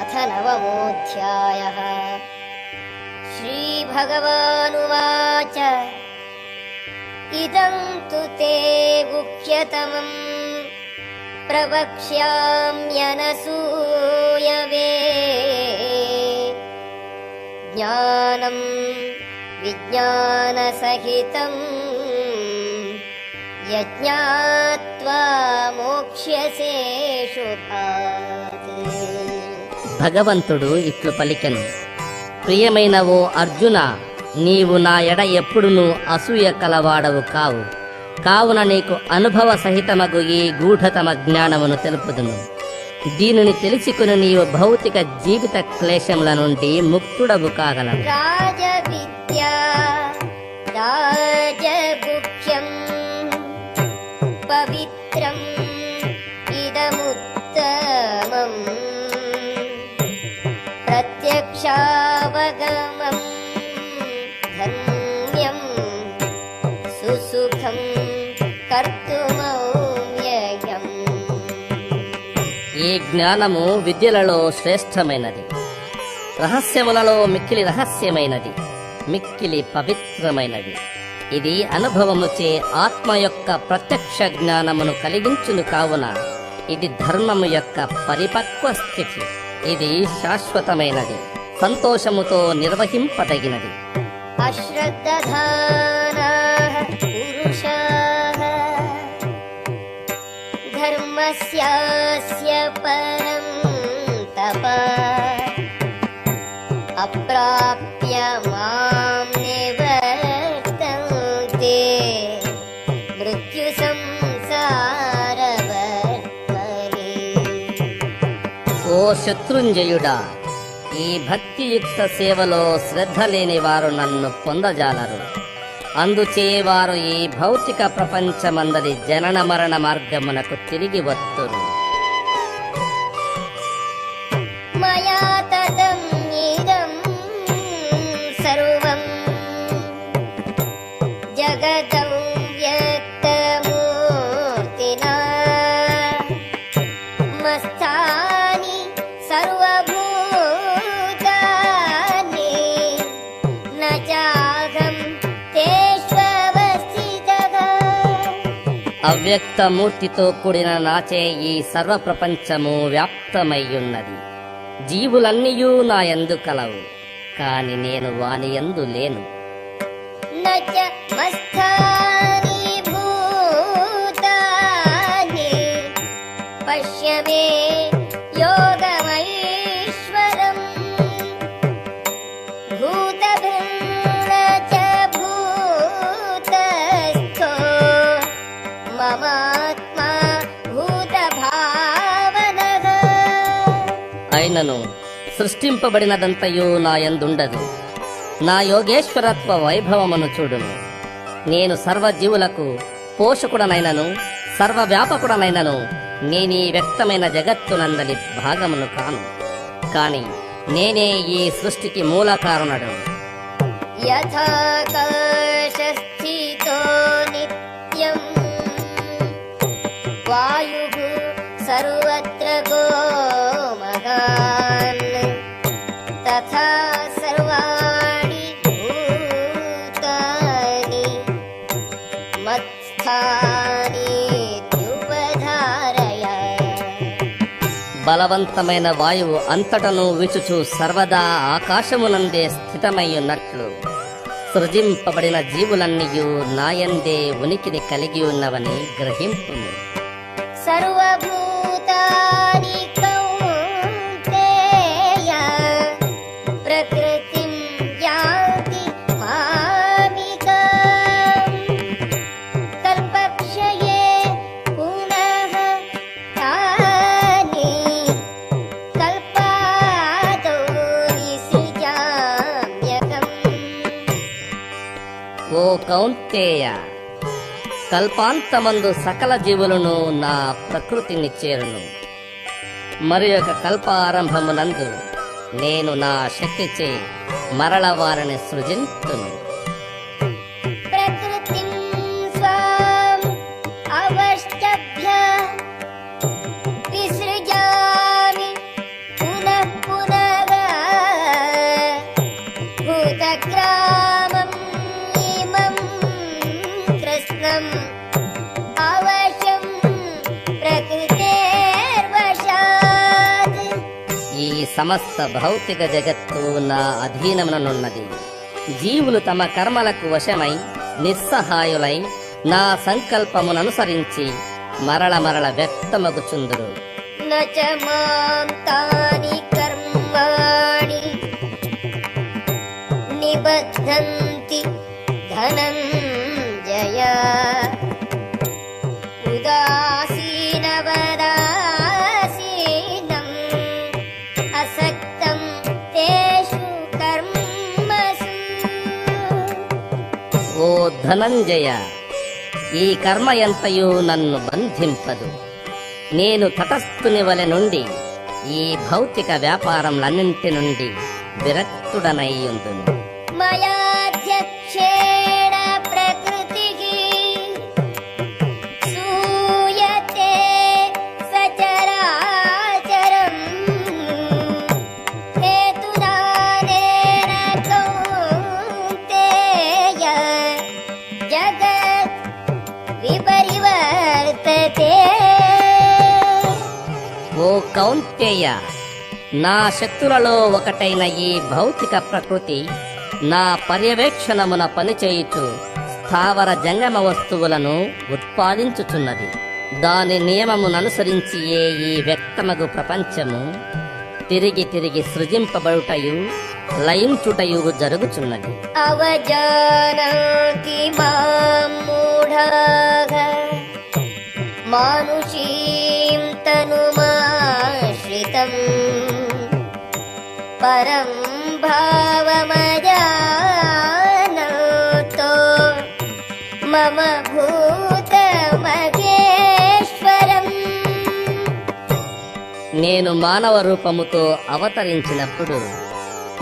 अथ नवमोऽध्यायः। श्रीभगवानुवाच इदं तु ते गुह्यतमं प्रवक्ष्याम्यनसूयवे ज्ञानं विज्ञानसहितं यज्ञात्वा మోక్ష్యసే శుభాత్. భగవంతుడు ఇట్లు పలికెను, ప్రియమైన ఓ అర్జున, నీవు నా ఎడ ఎప్పుడునూ అసూయ కలవాడవు కావు. కావున నీకు అనుభవ సహితమగు ఈ గూఢతమ జ్ఞానమును తెలుపుదును. దీనిని తెలుసుకుని నీవు భౌతిక జీవిత క్లేశముల నుండి ముక్తుడవు కాగలవు. రాజవిద్యా రాజగుహ్యం పవిత్రం ఇదముత్తమం ప్రత్యక్షావగమం ధన్యం సుసుఖం కర్తుమౌమ్యయం. ఈ జ్ఞానము విద్యలలో శ్రేష్టమైనది, రహస్యములలో మిక్కిలి రహస్యమైనది, మిక్కిలి పవిత్రమైనది. ఇది అనుభవముచే ఆత్మ యొక్క ప్రత్యక్ష జ్ఞానమును కలిగించును. కావున ఇది ధర్మము యొక్క పరిపక్వ స్థితి. ఇది శాశ్వతమైనది, సంతోషముతో నిర్వహింపదగినది. అశ్రద్ధధానాః పురుషాః ధర్మస్యాస్య పరం తపః అప్రాప్య మాం నివర్తంతే మృత్యు సంసారవర్త్మని. ఓ శత్రుంజయుడా, ఈ భక్తియుక్త సేవలో శ్రద్ధ లేని వారు నన్ను పొందజాలరు. అందుచే వారు ఈ భౌతిక ప్రపంచమందరి జనన మరణ మార్గమునకు తిరిగి వత్తురు. మయా తతం ఇదం సర్వం జగదౌ వ్యక్తమూర్తినా మస్తాని సర్వభూతాని న చాహం తేష్వస్థితః. అవ్యక్తమూర్తితో కూడిన నాచే ఈ సర్వ ప్రపంచము వ్యాప్తమయ్యున్నది. జీవులన్నీయూ నా యందు కలవు, కాని నేను వాని యందు లేను. న చ మస్తాని భూతాని పశ్య మే యోగమైశ్వరం భూతభిన్న చ భూతస్థో మమాత్మా భూతభావనః. అయినను సృష్టింపబడినదంతయు నా యందుండదు. నా యోగేశ్వరత్వ వైభవమును చూడును. నేను సర్వజీవులకు పోషకుడనైనను సర్వవ్యాపకుడనైనను నేనీ వ్యక్తమైన జగత్తునందలి భాగమును కాను. కాని నేనే ఈ సృష్టికి మూల కారణుడు. యథాకాశస్థితో నిత్యం వాయుః సర్వత్ర గో మహాన్ తథా సర్వాణి భూతాని మత్స్థానీత్యుపధారయ. బలవంతమైన వాయువు అంతటను విచుచు సర్వదా ఆకాశమునందే స్థితమయ్యున్నట్లు సృజింపబడిన జీవులన్నీయు నాయందే ఉనికిని కలిగి ఉన్నవని గ్రహింపుము. సర్వభూతాని కౌంతేయ ప్రకృతిం యాంతి మామికాం కల్పక్షయే పునః తాని కల్పాదౌ విసృజామ్యహం. ఓ కౌంతేయ, కల్పాంతమందు సకల జీవులను నా ప్రకృతిని చేరును. మరి ఒక కల్పారంభమునందు నేను నా శక్తిచే మరల వారిని సృజింతును. ప్రకృతిం స్వాం అవష్టభ్య విసృజామి పునః పునః సమస్త భౌతిక జగత్తు నా అధీనముననున్నది. జీవులు తమ కర్మలకు వశమై నిస్సహాయులై నా సంకల్పముననుసరించి మరల మరల వ్యక్తమగుచుందురు. न च मां तानि कर्माणि निबध्नन्ति धनञ्जय उदासीनवदासीनम् असक्तं तेषु कर्मसु. ఓ ధనంజయ, ఈ కర్మ ఎంతయు నన్ను బంధింపదు. నేను తటస్థుని వలె నుండి ఈ భౌతిక వ్యాపారములన్నింటి నుండి విరక్తుడనయ్యుందును. मयाध्यक्षेण प्रकृतिः सूयते सचराचरम् हेतुदानेन कौन्तेय जगत् विपरिवर्तते. ఓ కౌంతేయ, నా శక్తులలో ఒకటైన ఈ భౌతిక ప్రకృతి నా పర్యవేక్షణమున పనిచేయుచు స్థావర జంగమ వస్తువులను ఉత్పాదించుచున్నది. దాని నియమముననుసరించియే ఈ వ్యక్తమగు ప్రపంచము తిరిగి తిరిగి సృజింపబడుటయు లయించుటయు జరుగుచున్నది. అవజానాతి మాం మూఢాః మానుషీం తనుమాశ్రితం పరం భావమజానతో మమ భూతమహేశ్వరం. నేను మానవ రూపముతో అవతరించినప్పుడు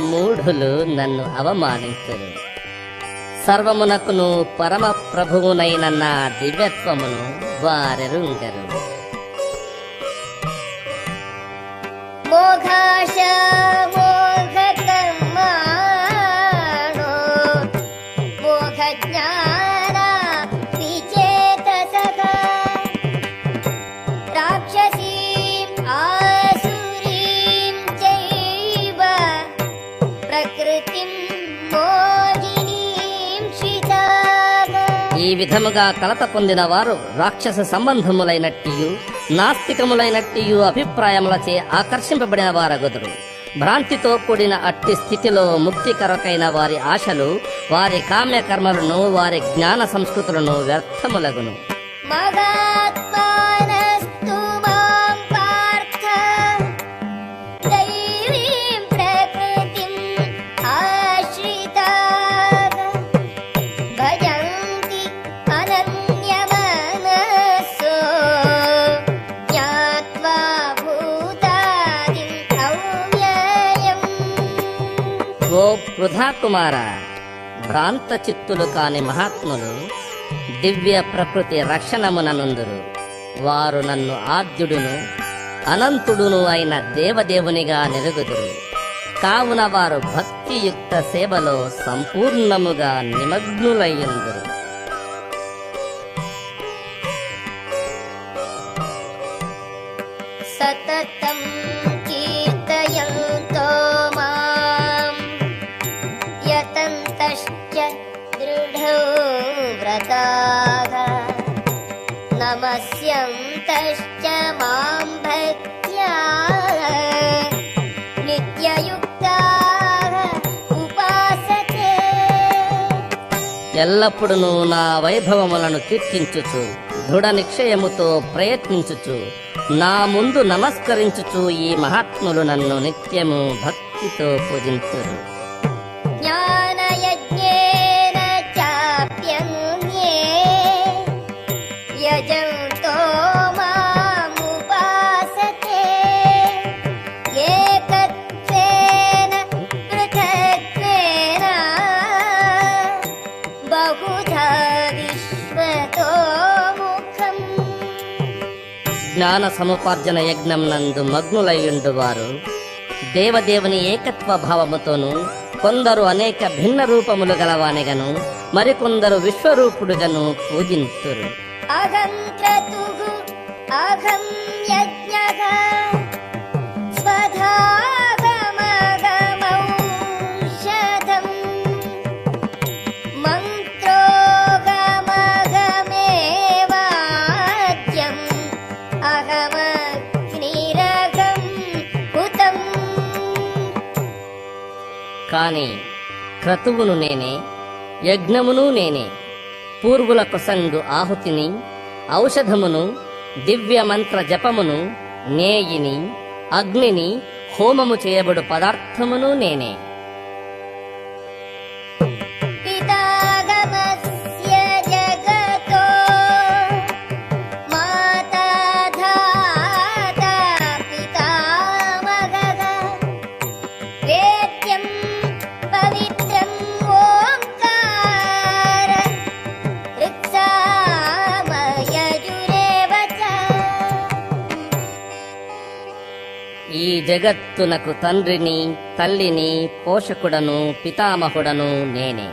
మూఢులు నన్ను అవమానించరు. సర్వమునకును పరమ ప్రభువునైన నా దివ్యత్వమును వారెరుంగరు. మోఘాశ మోఘకర్మాణో మోఘజ్ఞాన విచేతసః రాక్షసీం ఆసురీం చైవ ప్రకృతిం మోహినీం శ్రితాః. ఈ విధముగా కలత పొందిన వారు రాక్షస సంబంధములైనట్టియు నాస్తికములైనట్టియు అభిప్రాయములచే ఆకర్షింపబడిన వారగుదురు. భ్రాంతితో కూడిన అట్టి స్థితిలో ముక్తి కొరకైన వారి ఆశలు, వారి కామ్య కర్మలను, వారి జ్ఞాన సంస్కృతులను వ్యర్థములగును. మహాత్మానస్తు మాం పార్థ దైవీం ప్రకృతిం ఆశ్రితాః భజంతి అనన్యమనస్సో జ్ఞాత్వా భూతాదిం అవ్యయం. ఓ పృథా కుమార, భ్రాంత చిత్తులు కాని మహాత్ములు దివ్య ప్రకృతి రక్షణముననుందురు. వారు నన్ను ఆద్యుడును అనంతుడును అయిన దేవదేవునిగా నెరుగుదురు. కావున వారు భక్తియుక్త సేవలో సంపూర్ణముగా నిమగ్నులయ్యుందురు. సతతం కీర్తయంతో మాం యతంతశ్చ దృఢో వ్రతాః నమస్యంతశ్చ మాం భక్త్యా నిత్యయుక్తాః ఉపాసతే. ఎల్లప్పుడూ నా వైభవములను కీర్తించుచు దృఢ నిశ్చయముతో ప్రయత్నించుచు నా ముందు నమస్కరించుచు ఈ మహాత్ములు నన్ను నిత్యము భక్తితో పూజింతురు. జ్ఞానయజ్ఞేన చాప్యన్యే యజంతో మాముపాసతే ఏకత్వేన పృథక్త్వేన బహుధా విశ్వతో ముఖం. జ్ఞాన సముపార్జన యజ్ఞం నందు మగ్నులయ్యుండు వారు దేవదేవుని ఏకత్వ భావముతోను, కొందరు అనేక భిన్న రూపములు గలవానిగను, మరికొందరు విశ్వరూపుడుగను పూజింతురు. అహం క్రతుః అహం యజ్ఞః స్వధాగ కాని క్రతువును నేనే, యజ్ఞమును నేనే, పూర్వుల కొసంగు ఆహుతిని, ఔషధమును, దివ్య మంత్ర జపమును, నేయిని, అగ్నిని, హోమము చేయబడు పదార్థమును నేనే. పితాగమస్య జగతో మాతా ధాతా పితామహః వేద్యం పవిత్రం ఓంకార ఋక్సామయజురేవ చ. ఈ జగత్తునకు తండ్రిని, తల్లిని, పోషకుడను, పితామహుడను నేనే.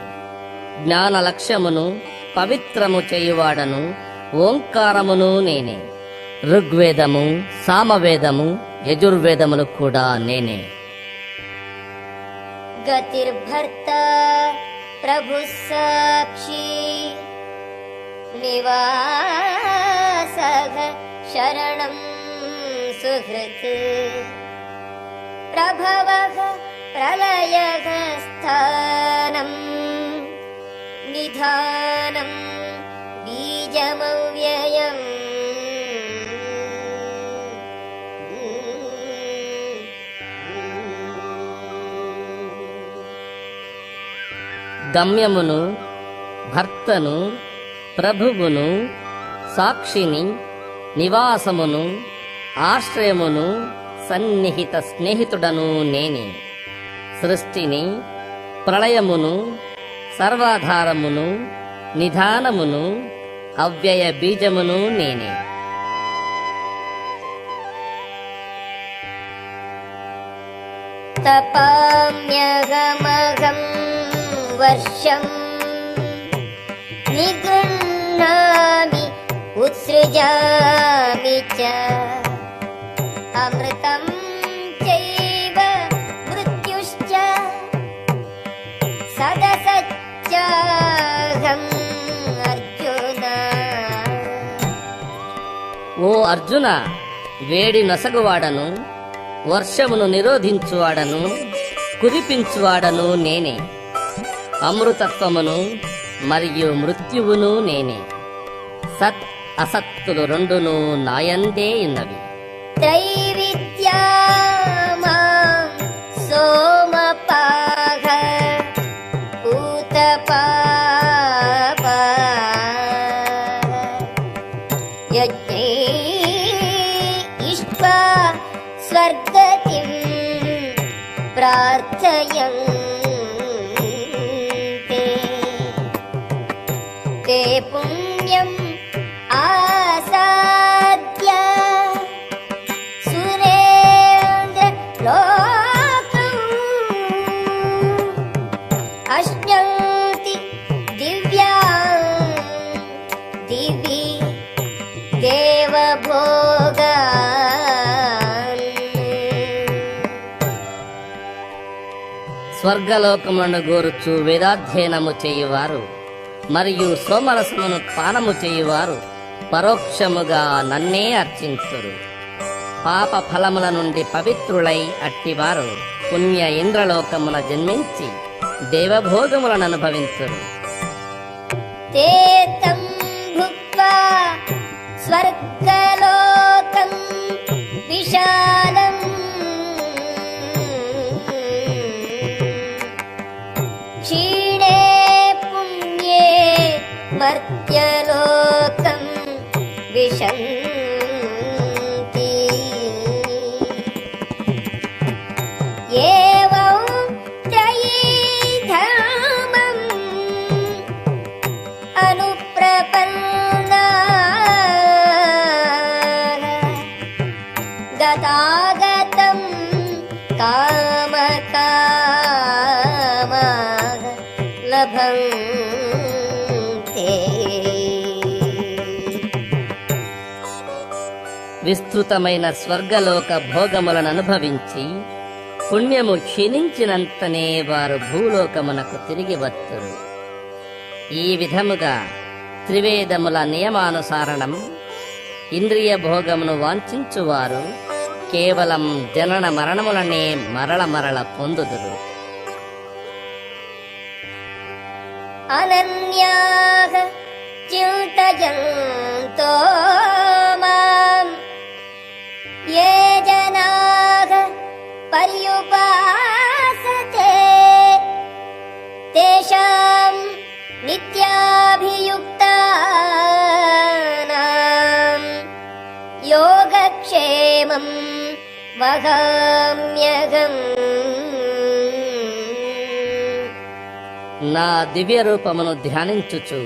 జ్ఞాన లక్ష్యమును పవిత్రము చేయువాడను, ఓంకారమును నేనే. ఋగ్వేదము, సామవేదము, యజుర్వేదములు కూడా నేనే. గతిర్భర్త ప్రభుః సాక్షి నివాసః శరణం సుహృత్ ప్రభవః ప్రళయః స్థానం నిధానం బీజమవ్యయం. గమ్యమును, భర్తను, ప్రభువును, సాక్షిని, నివాసమును, ఆశ్రయమును, సన్నిహిత స్నేహితుడను నేనే. సృష్టిని, ప్రళయమును, సర్వాధారమును, నిధానమును, అవ్యయ బీజమును నేనే. తపామ్యహమహం వర్షం నిగృహ్ణామి ఉత్సృజామి చ అమృతం చైవ మృత్యుశ్చ సదసత్యాహం అర్జున. ఓ అర్జున, వేడి నొసగువాడను, వర్షమును నిరోధించువాడను, కురిపించువాడను నేనే. అమృతత్వమును మరియు మృత్యువును నేనే. సత్ అసత్తులు రెండును నాయందే ఉన్నవి. త్రైవిద్యా మాం సోమపాః పూతపాప యజ్ఞైష్ట్వా స్వర్గతిం ప్రార్థయంతే తే పుణ్యం ఆసాద్య సురేంద్ర లోకం అశ్నంతి దివ్యాం దివి దేవభోగాన్. స్వర్గలోకములను గోరుచు వేదాధ్యయనము చేయువారు మరియు సోమరసమును పానము చేయువారు పరోక్షముగా నన్నే అర్చింతురు. పాప ఫలముల నుండి పవిత్రులై అట్టివారు పుణ్య ఇంద్రలోకమున జన్మించి దేవభోగములను అనుభవింతురు. ते तं भुक्त्वा स्वर्गलोकं विशालम् क्षीणे पुण्ये मर्त्यलोकं विशन्ति. एवं त्रयी धर्मम् अनुप्रपन्नाः गतागतं कामकामाः लभन्ते. విస్తృతమైన స్వర్గలోక భోగములను అనుభవించి పుణ్యము క్షీణించినంతనే వారు భూలోకమునకు తిరిగి వత్తురు. ఈ విధముగా త్రివేదముల నియమానుసారణం ఇంద్రియ భోగమును వాంఛించువారు కేవలం జనన మరణములనే మరల మరల పొందుదురు. अनन्याः चिन्तयन्तो माम् ये जनाः पर्युपासते तेषां नित्याभियुक्तानां योगक्षेमं वहाम्यहम्। నా దివ్య రూపమును ధ్యానించుచు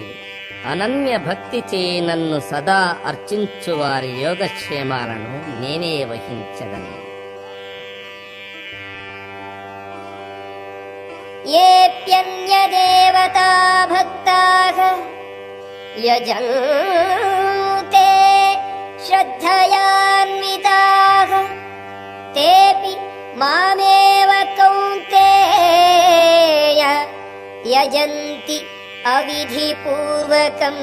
అనన్య భక్తిచే నన్ను సదా అర్చించు వారి యోగక్షేమాలను నేనే వహించగలను. येऽप्यन्यदेवता भक्ताः यजन्ते श्रद्धयान्विताः तेऽपि मामेव कौन्तेय यजन्ति अविधिपूर्वकम्।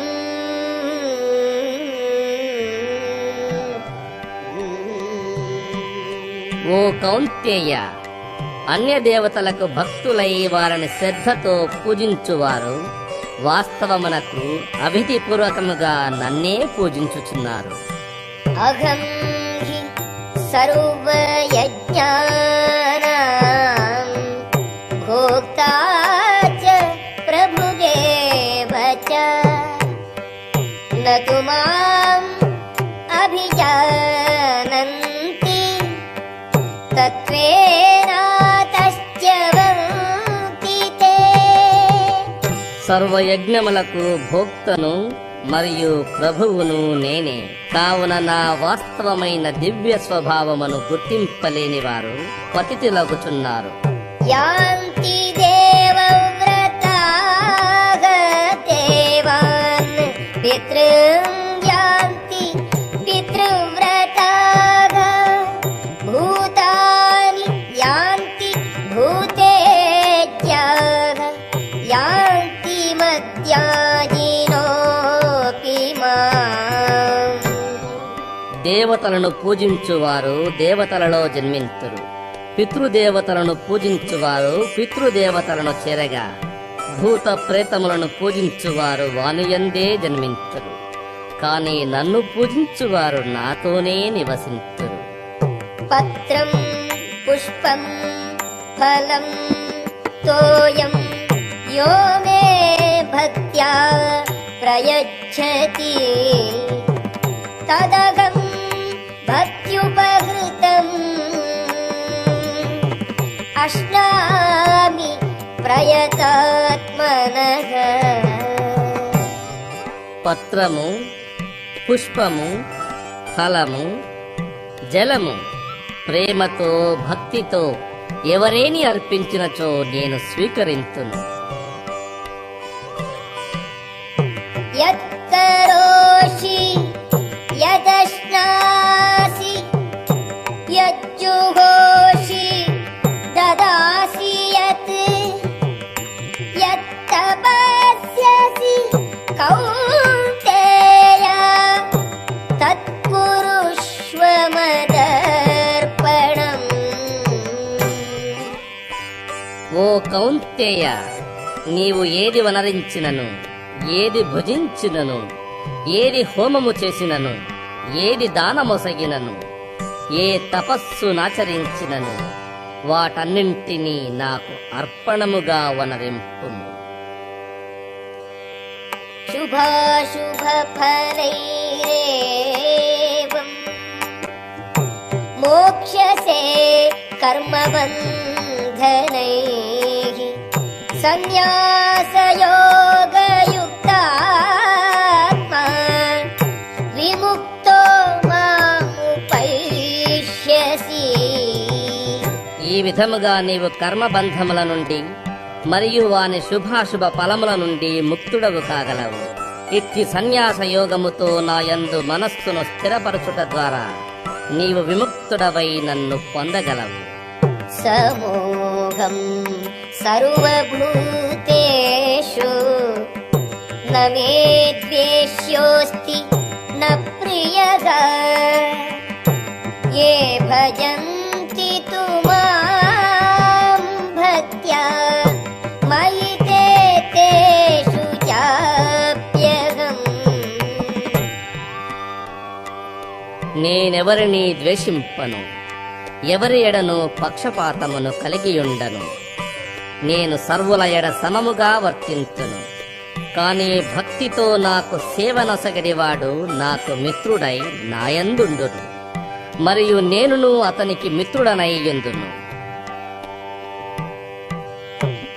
ఓ కౌంతేయ, అన్య దేవతలకు భక్తులై వారిని శ్రద్ధతో పూజించువారు వాస్తవమునకు అవిధిపూర్వకముగా నన్నే పూజించుచున్నారు. अहं हि सर्वयज्ञानां भोक्ता च प्रभुदेव च न तु माम् अभिजानन्ति तत्त्वेनातश्च्यवन्ति ते। సర్వయజ్ఞములకు భోక్తను మరియు ప్రభువును నేనే. కావున నా వాస్తవమైన దివ్య స్వభావమును గుర్తింపలేని వారు పతితులగుచున్నారు. యాంతి దేవవ్రతాః దేవాన్ పితॄన్ యాంతి పితృవ్రతాః భూతాని యాంతి భూతేజ్యాః యాంతి మద్యాజినోऽపి మాం। దేవతలను పూజించువారు దేవతలలో జన్మింతురు. పితృదేవతలను పూజించువారు పితృదేవతలను చేరగా భూత ప్రేతములను పూజించువారు వానియందే జన్మింతురు. కాని నన్ను పూజించువారు నాతోనే నివసింతురు. పత్రం పుష్పం ఫలం తోయం యో మే భక్త్యా ప్రయచ్చతి తదహం భక్త్యుపహృతం అశ్నామి ప్రయతాత్మనః। పత్రము, పుష్పము, ఫలము, జలము ప్రేమతో భక్తితో ఎవరేని అర్పించినచో నేను స్వీకరింతును. యత్కరోషి యదశ్నాసి యజ్జుహోషి దదాసి యత్ యత్తపస్యసి కౌంతేయ తత్కురుష్వ మదర్పణం। ఓ కౌంతేయ, నీవు ఏది వనరించినను, ఏది భుజించినను, ఏది హోమము చేసినను, ఏది దానమొసగినను, ఏ తపస్సు నాచరించినను వాటన్నింటినీ నాకు అర్పణముగా వనరింపుము. శుభాశుభ ఫలైరేవం మోక్షసే కర్మబంధనైః సన్యాసయోగయుక్తాత్మా విముక్తో మాముపైష్యసి। ఈ విధముగా నీవు కర్మబంధముల నుండి మరియు వాని శుభాశుభ ఫలముల నుండి ముక్తుడవు కాగలవు. ఇట్టి సన్యాస యోగముతో నా యందు మనస్సును స్థిరపరచుట ద్వారా నీవు విముక్తుడవై నన్ను పొందగలవు. సమోహం సర్వభూతేషు న మే ద్వేష్యోస్తి న ప్రియః ఏ భజంతి తు మాం భక్త్యా మయి తే తేషు నేనెవరిని ద్వేషింపను, ఎవరి ఎడను పక్షపాతమును కలిగియుండను. నేను సర్వుల ఎడ సమముగా వర్తింతును. కాని భక్తితో నాకు సేవనొసగడివాడు నాకు మిత్రుడై నాయందుండును, మరియు నేనును అతనికి మిత్రుడనయ్యుందును.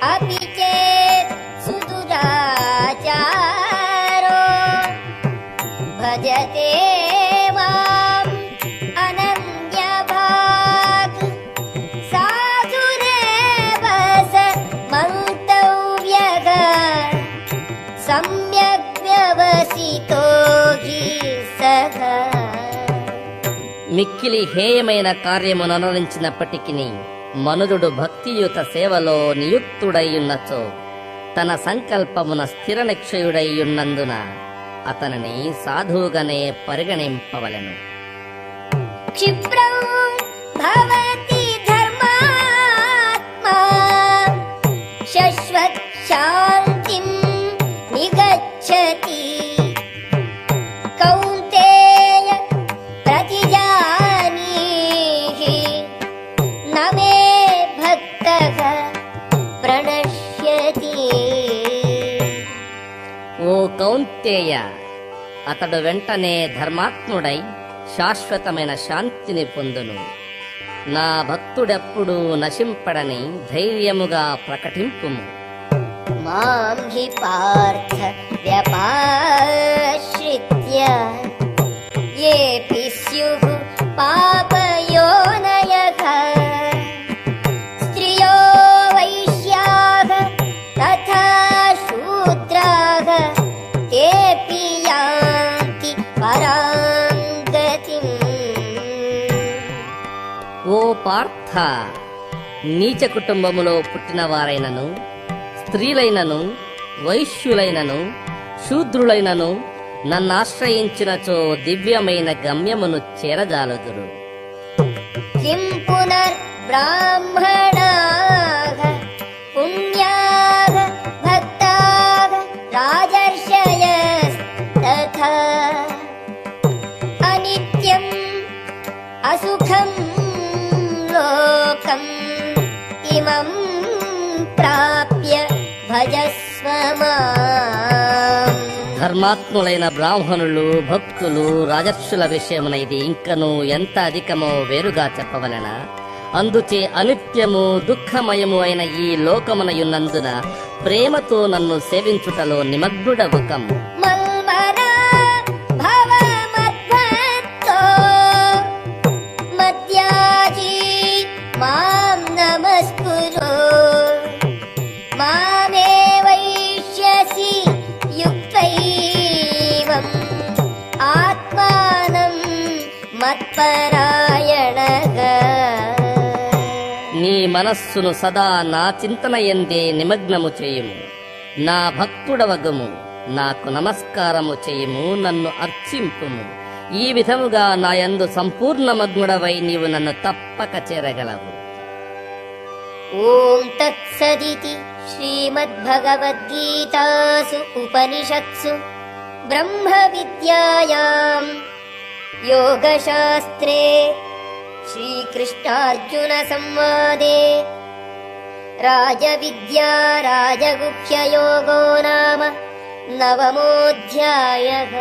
अपि चेत् सुदुराचारो भजते माम् अनन्यभाक् साधुरेव स मन्तव्यः सम्यक् व्यवसितो हि सः మిక్కిలి హేయమైన కార్యమునరించినప్పటికీ మనుజుడు భక్తియుత సేవలో నియుక్తుడయ్యున్నచో తన సంకల్పమున స్థిర నిశ్చయుడయ్యున్నందున అతనిని సాధువుగానే పరిగణింపవలెను. क्षिप्रं भवति धर्मात्मा शश्वत् शान्तिं निगच्छति कौन्तेय प्रतिजानीहि न मे भक्तः प्रणश्यति ఓ కౌంతేయ, అతడు వెంటనే ధర్మాత్ముడై శాశ్వతమైన శాంతిని పొందును. నా భక్తుడెప్పుడూ నశింపడని ధైర్యముగా ప్రకటింపుము. मां हि पार्थ व्यपाश्रित्य येऽपि स्युः पापयोनयः स्त्रियो वैश्याः तथा शूद्राः तेऽपि यान्ति परां गतिम् ఓ పార్థ, నీచ కుటుంబములో పుట్టిన వారైనను, స్త్రీలైనను, వైశ్యులైనను, శూద్రులైనను నన్నాశ్రయించినచో దివ్యమైన గమ్యమును చేరజాలుదురు. किं पुनर्ब्राह्मणाः पुण्याः भक्ताः राजर्षयस्तथा अनित्यम् असुखं लोकम् इमं प्राप्य भजस्व माम् ధర్మాత్ములైన బ్రాహ్మణులు, భక్తులు, రాజర్షుల విషయమున ఇది ఇంకను ఎంత అధికమో వేరుగా చెప్పవలెనా? అందుచే అనిత్యము దుఃఖమయము అయిన ఈ లోకమునయున్నందున ప్రేమతో నన్ను సేవించుటలో నిమగ్నుడవుకము. मल्मना भव मद्भक्तो मद्याजी मां नमस्कुरु मामे वैष्यसि युक्तैवम् आत्मानं मत्परायणः నీ మనస్సును సదా నా చింతన ఎందే నిమగ్నము చేయుము. నా భక్తుడవగుము, నాకు నమస్కారము చేయుము, నన్ను అర్చింపుము. ఈ విధముగా నా యందు సంపూర్ణ మగ్నుడవై నీవు నన్ను తప్పక చేరగలవు. ॐ तत्सदिति श्रीमद्भगवद्गीतासु उपनिषत्सु ब्रह्मविद्यायां योगशास्त्रे श्रीकृष्णार्जुनसंवादे राजविद्या राजगुह्ययोगो नाम 9मोऽध्यायः।